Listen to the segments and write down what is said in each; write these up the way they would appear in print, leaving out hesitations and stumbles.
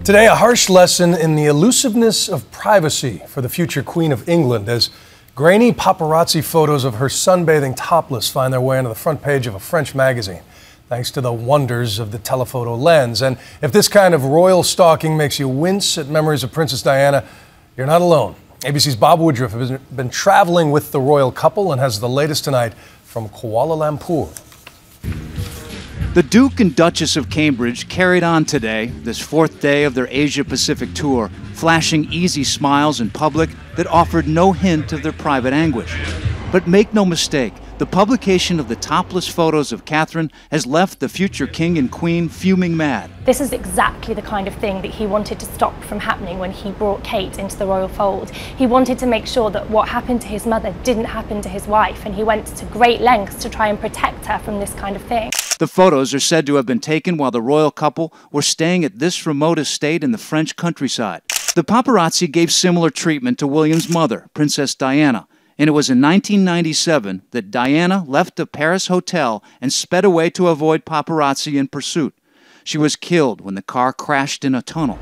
Today, a harsh lesson in the elusiveness of privacy for the future Queen of England as grainy paparazzi photos of her sunbathing topless find their way onto the front page of a French magazine, thanks to the wonders of the telephoto lens. And if this kind of royal stalking makes you wince at memories of Princess Diana, you're not alone. ABC's Bob Woodruff has been traveling with the royal couple and has the latest tonight from Kuala Lumpur. The Duke and Duchess of Cambridge carried on today, this fourth day of their Asia-Pacific tour, flashing easy smiles in public that offered no hint of their private anguish. But make no mistake, the publication of the topless photos of Catherine has left the future king and queen fuming mad. This is exactly the kind of thing that he wanted to stop from happening when he brought Kate into the royal fold. He wanted to make sure that what happened to his mother didn't happen to his wife, and he went to great lengths to try and protect her from this kind of thing. The photos are said to have been taken while the royal couple were staying at this remote estate in the French countryside. The paparazzi gave similar treatment to William's mother, Princess Diana, and it was in 1997 that Diana left a Paris hotel and sped away to avoid paparazzi in pursuit. She was killed when the car crashed in a tunnel.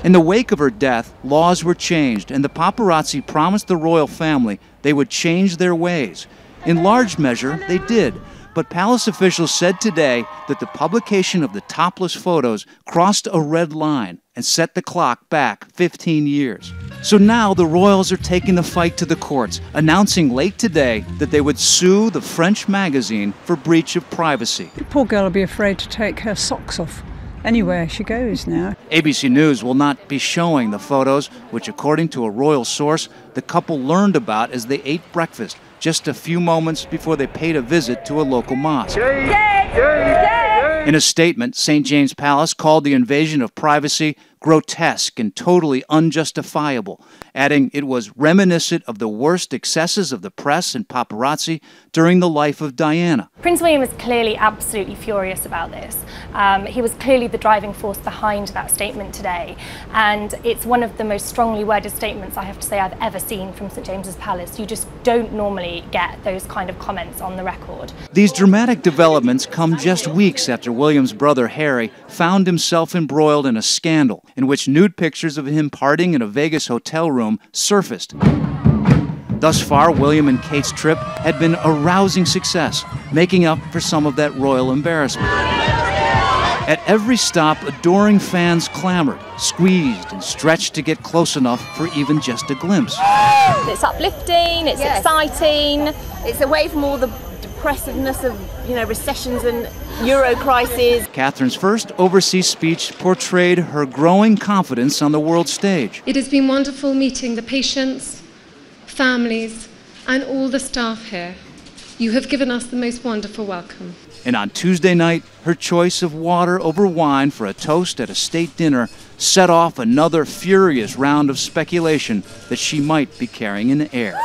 In the wake of her death, laws were changed, and the paparazzi promised the royal family they would change their ways. In large measure, they did. But palace officials said today that the publication of the topless photos crossed a red line and set the clock back 15 years. So now the royals are taking the fight to the courts, announcing late today that they would sue the French magazine for breach of privacy. The poor girl will be afraid to take her socks off anywhere she goes now. ABC News will not be showing the photos, which according to a royal source, the couple learned about as they ate breakfast just a few moments before they paid a visit to a local mosque. In a statement, St. James Palace called the invasion of privacy grotesque and totally unjustifiable, adding it was reminiscent of the worst excesses of the press and paparazzi during the life of Diana. Prince William is clearly absolutely furious about this. He was clearly the driving force behind that statement today, and it's one of the most strongly worded statements I have to say I've ever seen from St. James's Palace. You just don't normally get those kind of comments on the record. These dramatic developments come just weeks after William's brother Harry found himself embroiled in a scandal in which nude pictures of him partying in a Vegas hotel room surfaced. Thus far, William and Kate's trip had been a rousing success, making up for some of that royal embarrassment. At every stop, adoring fans clamored, squeezed and stretched to get close enough for even just a glimpse. It's uplifting, it's exciting, it's away from all the depressiveness of, recessions and Euro crisis. Catherine's first overseas speech portrayed her growing confidence on the world stage. It has been wonderful meeting the patients, families, and all the staff here. You have given us the most wonderful welcome. And on Tuesday night, her choice of water over wine for a toast at a state dinner set off another furious round of speculation that she might be carrying an heir.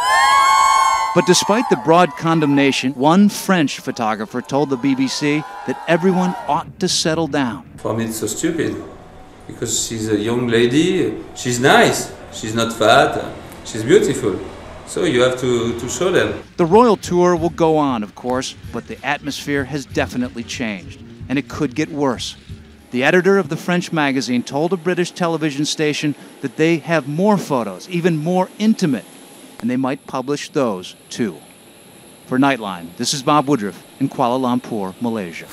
But despite the broad condemnation, one French photographer told the BBC that everyone ought to settle down. For me, it's so stupid, because she's a young lady, she's nice, she's not fat, she's beautiful. So you have to show them. The royal tour will go on, of course, but the atmosphere has definitely changed, and it could get worse. The editor of the French magazine told a British television station that they have more photos, even more intimate, and they might publish those too. For Nightline, this is Bob Woodruff in Kuala Lumpur, Malaysia.